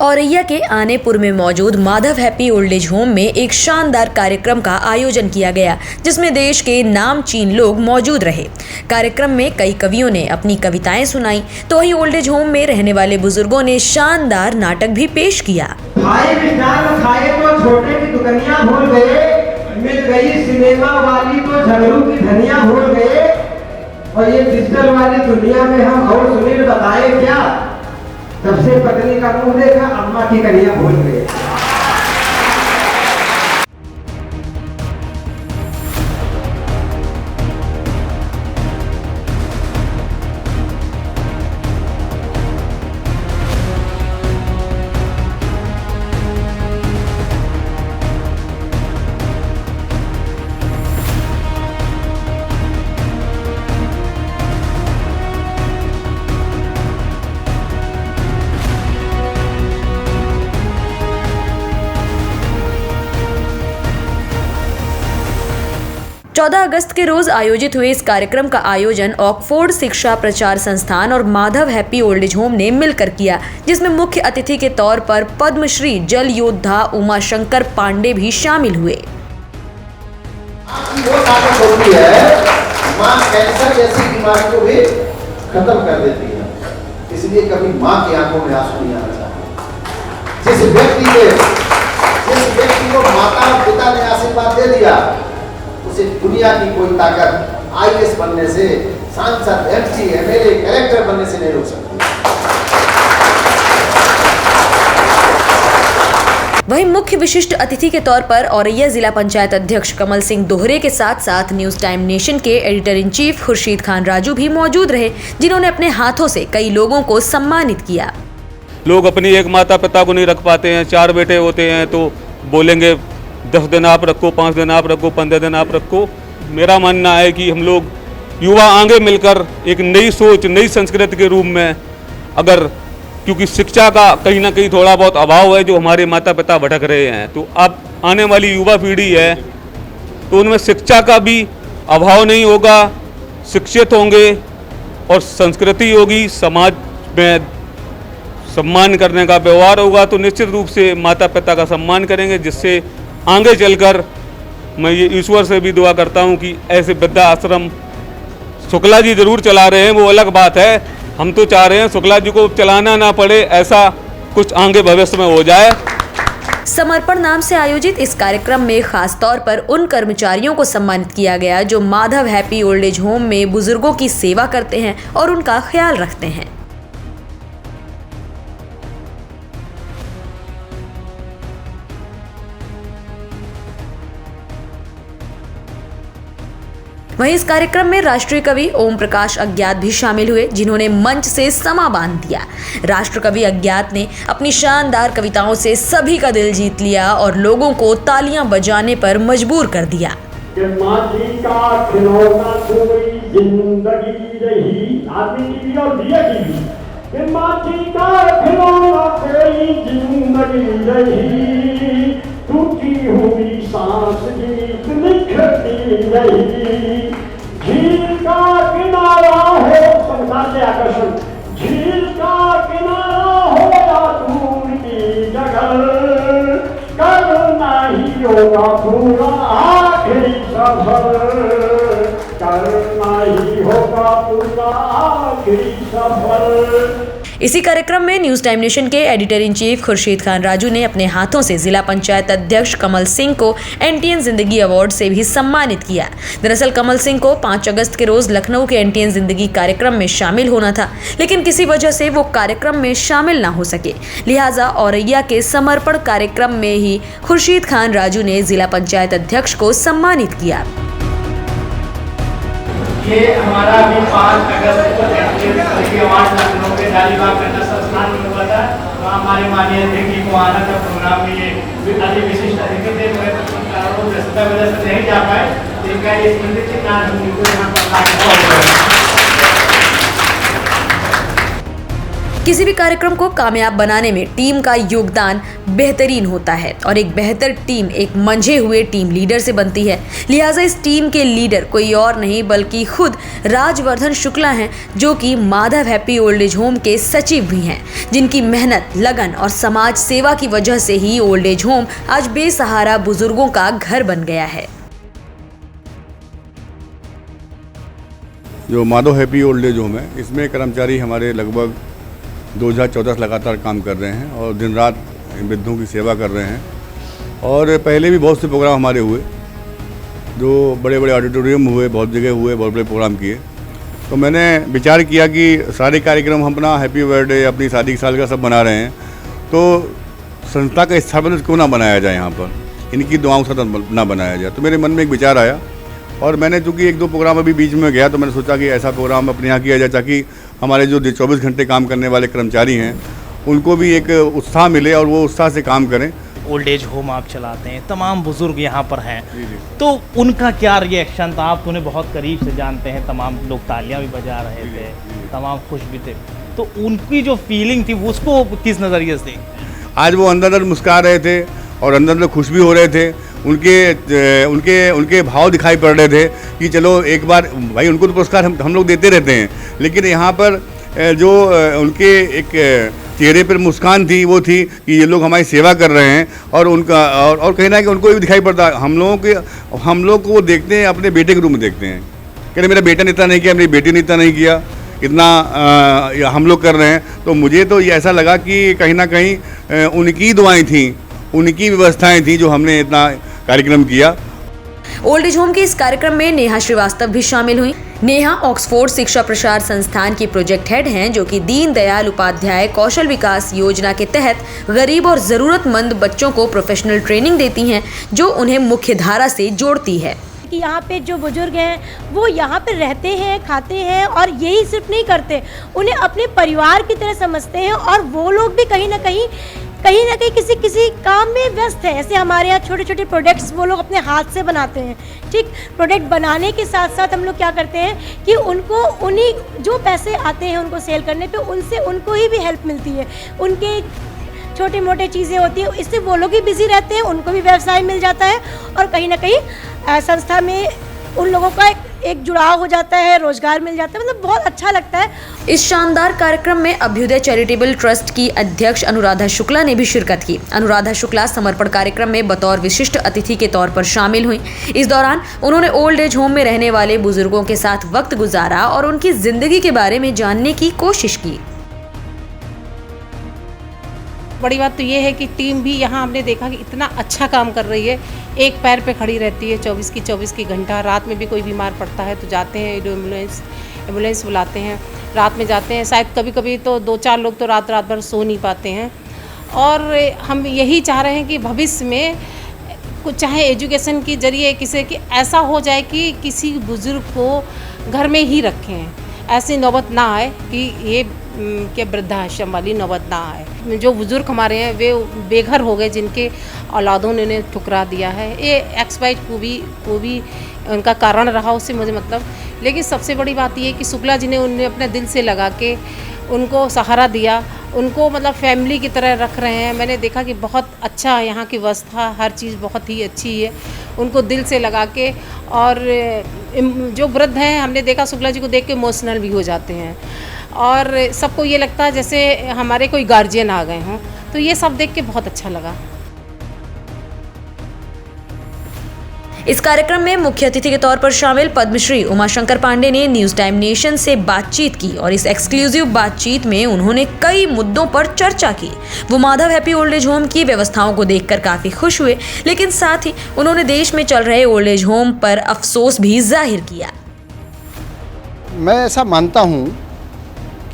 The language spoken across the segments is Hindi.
औरैया के आनेपुर में मौजूद Madhav happy old age home में एक शानदार कार्यक्रम का आयोजन किया गया, जिसमें देश के नामचीन लोग मौजूद रहे। कार्यक्रम में कई कवियों ने अपनी कविताएं सुनाई, तो वहीं ओल्ड एज होम में रहने वाले बुजुर्गों ने शानदार नाटक भी पेश किया। खाए तो छोटे की दुकनिया भूल गए, मिल गई सिनेमा वाली तो झगड़ू की धनिया भूल गए, और ये डिजिटल वाली दुनिया में हम और सुनील बताए क्या, सबसे पत्नी का मुंह देखा अम्मा की कन्या भूल गए। चौदह अगस्त के रोज आयोजित हुए इस कार्यक्रम का आयोजन ऑक्सफोर्ड शिक्षा प्रचार संस्थान और Madhav happy old age home ने मिलकर किया, जिसमें मुख्य अतिथि के तौर पर पद्मश्री जल योद्धा उमाशंकर पांडे भी शामिल हुए। वो ताकत होती है, माँ कैंसर जैसी बीमारी को भी खत्म कर देती है, इसलिए कभी माँ की आंखों में आंसू नहीं आना चाहिए। जिस व्यक्ति को माता और पिता ने आशीर्वाद दे दिया, उसे दुनिया की कोई ताकत आईएएस बनने से, सांसद, एमपी, एमएलए, कलेक्टर बनने से नहीं रोक सकती। वहीं मुख्य विशिष्ट अतिथि के तौर पर औरैया जिला पंचायत अध्यक्ष कमल सिंह दोहरे के साथ साथ न्यूज टाइम नेशन के editor in chief Khurshid Khan Raju भी मौजूद रहे, जिन्होंने अपने हाथों से कई लोगों को सम्मानित किया। लोग अपनी एक माता पिता को नहीं रख पाते हैं, 4 बेटे होते हैं तो बोलेंगे 10 दिन आप रखो, 5 दिन आप रखो, 15 दिन आप रखो। मेरा मानना है कि हम लोग युवा आगे मिलकर एक नई सोच, नई संस्कृति के रूप में, अगर क्योंकि शिक्षा का कहीं ना कहीं थोड़ा बहुत अभाव है, जो हमारे माता पिता भटक रहे हैं, तो अब आने वाली युवा पीढ़ी है तो उनमें शिक्षा का भी अभाव नहीं होगा, शिक्षित होंगे और संस्कृति होगी, समाज में सम्मान करने का व्यवहार होगा, तो निश्चित रूप से माता पिता का सम्मान करेंगे, जिससे आगे चलकर मैं ये ईश्वर से भी दुआ करता हूँ कि ऐसे वृद्धा आश्रम शुक्ला जी जरूर चला रहे हैं, वो अलग बात है, हम तो चाह रहे हैं शुक्ला जी को चलाना ना पड़े, ऐसा कुछ आगे भविष्य में हो जाए। समर्पण नाम से आयोजित इस कार्यक्रम में खास तौर पर उन कर्मचारियों को सम्मानित किया गया जो Madhav happy old age home में बुजुर्गों की सेवा करते हैं और उनका ख्याल रखते हैं। वहीं इस कार्यक्रम में राष्ट्रीय कवि ओम प्रकाश अज्ञात भी शामिल हुए, जिन्होंने मंच से समा बांध दिया। राष्ट्र कवि अज्ञात ने अपनी शानदार कविताओं से सभी का दिल जीत लिया और लोगों को तालियां बजाने पर मजबूर कर दिया। टूटी हुई सांस गीत निखरती नहीं, झील का किनारा हो संसार से आकर्षण, झील का किनारा हो या दूर की जगह, करना ही होगा पूरा आखिरी सफर, करना ही होगा पूरा आखिरी सफर। इसी कार्यक्रम में न्यूज टाइम नेशन के editor in chief Khurshid Khan Raju ने अपने हाथों से जिला पंचायत अध्यक्ष कमल सिंह को एनटीएन जिंदगी अवार्ड से भी सम्मानित किया। दरअसल कमल सिंह को 5 अगस्त के रोज लखनऊ के एनटीएन जिंदगी कार्यक्रम में शामिल होना था, लेकिन किसी वजह से वो कार्यक्रम में शामिल ना हो सके, लिहाजा औरैया के समर्पण कार्यक्रम में ही खुर्शीद खान राजू ने जिला पंचायत अध्यक्ष को सम्मानित किया। ये हमारा अभी 5 अगस्त को अवार्ड लखनऊ के डालीबाग कन्या संस्थान में हुआ था, वहाँ हमारे माननीय अध्यक्ष जी को आना था प्रोग्राम में, ये अति विशिष्ट अतिथि थे, व्यस्तता वजह से नहीं जा पाए, इनका ये स्मृति चिन्ह हम उनको यहाँ पर किसी भी कार्यक्रम को कामयाब बनाने में टीम का योगदान बेहतरीन होता है और एक बेहतर टीम एक मंझे हुए टीम लीडर से बनती है। लिहाजा इस टीम के लीडर कोई और नहीं बल्कि खुद राजवर्धन शुक्ला हैं, जो कि Madhav happy old age home के सचिव भी हैं, जिनकी मेहनत, लगन और समाज सेवा की वजह से ही ओल्ड एज होम आज बेसहारा बुजुर्गों का घर बन गया है। जो Madhav happy old age home है, इसमें कर्मचारी हमारे लगभग 2014 लगातार काम कर रहे हैं और दिन रात वृद्धों की सेवा कर रहे हैं। और पहले भी बहुत से प्रोग्राम हमारे हुए, जो बड़े बड़े ऑडिटोरियम हुए, बहुत जगह हुए, बहुत बड़े प्रोग्राम किए। तो मैंने विचार किया कि सारे कार्यक्रम हम अपना हैप्पी बर्थडे, अपनी शादी की साल का सब बना रहे हैं, तो संस्था का स्थापना क्यों ना बनाया जाए, यहाँ पर इनकी दुआओं से ना बनाया जाए। तो मेरे मन में एक विचार आया और मैंने चूँकि 1-2 प्रोग्राम अभी बीच में गया, तो मैंने सोचा कि ऐसा प्रोग्राम अपने यहाँ किया जाए ताकि हमारे जो 24 घंटे काम करने वाले कर्मचारी हैं उनको भी एक उत्साह मिले और वो उत्साह से काम करें। ओल्ड एज होम आप चलाते हैं, तमाम बुजुर्ग यहाँ पर हैं, तो उनका क्या रिएक्शन था? आप उन्हें बहुत करीब से जानते हैं, तमाम लोग तालियां भी बजा रहे थे, तमाम खुश भी थे, तो उनकी जो फीलिंग थी उसको किस नज़रिए से देखते हैं? आज वो अंदर अंदर मुस्कुरा रहे थे और अंदर अंदर खुश भी हो रहे थे। उनके भाव दिखाई पड़ रहे थे कि चलो एक बार भाई, उनको तो पुरस्कार हम लोग देते रहते हैं, लेकिन यहाँ पर जो उनके एक चेहरे पर मुस्कान थी वो थी कि ये लोग हमारी सेवा कर रहे हैं और उनका और कहीं ना कि उनको भी दिखाई पड़ता है। हम लोग को वो देखते हैं, अपने बेटे के रूप में देखते हैं। कह रहे मेरा बेटा ने इतना नहीं किया, मेरी बेटी ने इतना नहीं किया, इतना हम लोग कर रहे हैं। तो मुझे तो ये ऐसा लगा कि कहीं ना कहीं उनकी दुआएं थी, उनकी व्यवस्थाएं थी जो हमने इतना कार्यक्रम किया। ओल्ड एज होम के इस कार्यक्रम में नेहा श्रीवास्तव भी शामिल हुई। नेहा ऑक्सफोर्ड शिक्षा प्रसार संस्थान की प्रोजेक्ट हेड हैं, जो कि दीनदयाल उपाध्याय कौशल विकास योजना के तहत गरीब और ज़रूरतमंद बच्चों को प्रोफेशनल ट्रेनिंग देती हैं, जो उन्हें मुख्य धारा से जोड़ती है। कि यहाँ पे जो बुजुर्ग हैं वो यहाँ पे रहते हैं, खाते हैं और यही सिर्फ नहीं करते, उन्हें अपने परिवार की तरह समझते हैं और वो लोग भी कहीं ना कहीं किसी काम में व्यस्त है। ऐसे हमारे यहाँ छोटे छोटे प्रोडक्ट्स वो लोग अपने हाथ से बनाते हैं। ठीक, प्रोडक्ट बनाने के साथ साथ हम लोग क्या करते हैं कि उनको उन्हीं जो पैसे आते हैं उनको सेल करने पे उनसे उनको ही भी हेल्प मिलती है। उनके छोटे मोटे चीज़ें होती हैं, इससे वो लोग भी बिजी रहते हैं, उनको भी व्यवसाय मिल जाता है और कहीं ना कहीं संस्था में उन लोगों का एक जुड़ाव हो जाता है, रोजगार मिल जाता है, मतलब बहुत अच्छा लगता है। इस शानदार कार्यक्रम में अभ्युदय चैरिटेबल ट्रस्ट की अध्यक्ष अनुराधा शुक्ला ने भी शिरकत की। अनुराधा शुक्ला समर्पण कार्यक्रम में बतौर विशिष्ट अतिथि के तौर पर शामिल हुई। इस दौरान उन्होंने ओल्ड एज होम में रहने वाले बुजुर्गों के साथ वक्त गुजारा और उनकी जिंदगी के बारे में जानने की कोशिश की। बड़ी बात तो ये है कि टीम भी यहाँ हमने देखा कि इतना अच्छा काम कर रही है, एक पैर पे खड़ी रहती है 24 की घंटा। रात में भी कोई बीमार पड़ता है तो जाते हैं, एम्बुलेंस बुलाते हैं, रात में जाते हैं। शायद कभी कभी तो 2-4 लोग तो रात भर सो नहीं पाते हैं। और हम यही चाह रहे हैं कि भविष्य में कुछ चाहे एजुकेशन के जरिए किसी की ऐसा हो जाए कि किसी बुज़ुर्ग को घर में ही रखें, ऐसी नौबत ना आए कि ये के वृद्धाश्रम वाली नौबत ना आए। जो बुज़ुर्ग हमारे हैं वे बेघर हो गए, जिनके औलादों ने उन्हें ठुकरा दिया है, ये एक्सपाइट को भी उनका कारण रहा, उससे मुझे मतलब। लेकिन सबसे बड़ी बात ये है कि शुक्ला जी ने उन्हें अपने दिल से लगा के उनको सहारा दिया, उनको मतलब फैमिली की तरह रख रहे हैं। मैंने देखा कि बहुत अच्छा यहाँ की व्यवस्था, हर चीज़ बहुत ही अच्छी है, उनको दिल से लगा के। और जो वृद्ध हैं हमने देखा शुक्ला जी को देख के इमोशनल भी हो जाते हैं और सबको ये लगता है जैसे हमारे कोई गार्जियन आ गए हों, तो ये सब देख के बहुत अच्छा लगा। इस कार्यक्रम में मुख्य अतिथि के तौर पर शामिल पद्मश्री उमाशंकर पांडे ने न्यूज टाइम नेशन से बातचीत की और इस एक्सक्लूसिव बातचीत में उन्होंने कई मुद्दों पर चर्चा की। वो Madhav happy old age home की व्यवस्थाओं को देखकर काफी खुश हुए, लेकिन साथ ही उन्होंने देश में चल रहे ओल्ड एज होम पर अफसोस भी जाहिर किया। मैं ऐसा मानता हूँ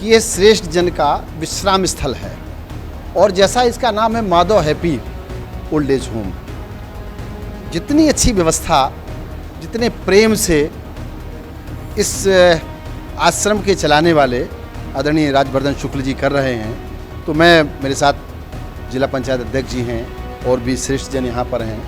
कि ये श्रेष्ठ जन का विश्राम स्थल है और जैसा इसका नाम है Madhav happy old age home, जितनी अच्छी व्यवस्था, जितने प्रेम से इस आश्रम के चलाने वाले आदरणीय राजवर्धन शुक्ल जी कर रहे हैं, तो मैं, मेरे साथ जिला पंचायत अध्यक्ष जी हैं और भी श्रेष्ठ जन यहाँ पर हैं,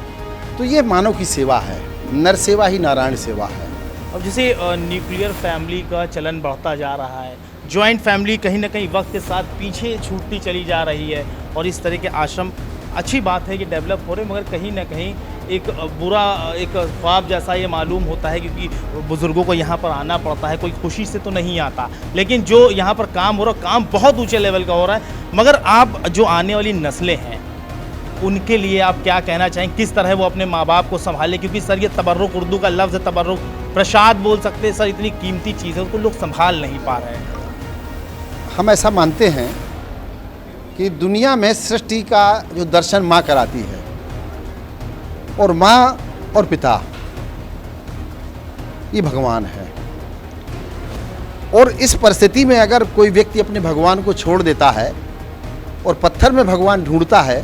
तो ये मानव की सेवा है, नर सेवा ही नारायण सेवा है। अब जैसे न्यूक्लियर फैमिली का चलन बढ़ता जा रहा है, जॉइंट फैमिली कहीं ना कहीं वक्त के साथ पीछे छूटती चली जा रही है और इस तरह के आश्रम अच्छी बात है कि डेवलप हो रहे, मगर कहीं ना कहीं एक बुरा एक ख्वाब जैसा ये मालूम होता है, क्योंकि बुज़ुर्गों को यहाँ पर आना पड़ता है, कोई खुशी से तो नहीं आता। लेकिन जो यहाँ पर काम हो रहा है, काम बहुत ऊंचे लेवल का हो रहा है। मगर आप जो आने वाली नस्लें हैं उनके लिए आप क्या कहना चाहें, किस तरह वो अपने माँ बाप को संभालें? क्योंकि सर ये तबर्रुक, उर्दू का लफ्ज़ है तबर्रुक, प्रसाद बोल सकते हैं सर, इतनी कीमती चीज़ है उसको लोग संभाल नहीं पा रहे हैं। हम ऐसा मानते हैं कि दुनिया में सृष्टि का जो दर्शन माँ कराती है, और माँ और पिता ये भगवान है। और इस परिस्थिति में अगर कोई व्यक्ति अपने भगवान को छोड़ देता है और पत्थर में भगवान ढूंढता है,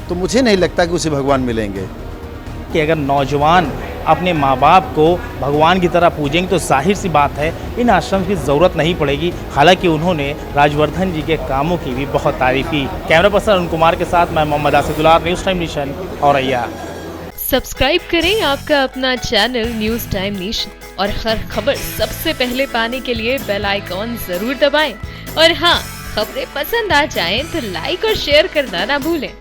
तो मुझे नहीं लगता कि उसे भगवान मिलेंगे। कि अगर नौजवान अपने माँ बाप को भगवान की तरह पूजेंगे तो जाहिर सी बात है इन आश्रम की ज़रूरत नहीं पड़ेगी। हालांकि उन्होंने राजवर्धन जी के कामों की भी बहुत तारीफ की। कैमरा पर्सन अरुण कुमार के साथ मैं Mohammad Asidullah, news time nation, Auraiya. Subscribe करें आपका अपना चैनल न्यूज़ टाइम नेशन और हर खबर सबसे पहले पाने के लिए बेल आइकॉन जरूर दबाएं। और हाँ, खबरें पसंद आ जाएं तो लाइक और शेयर करना ना भूलें।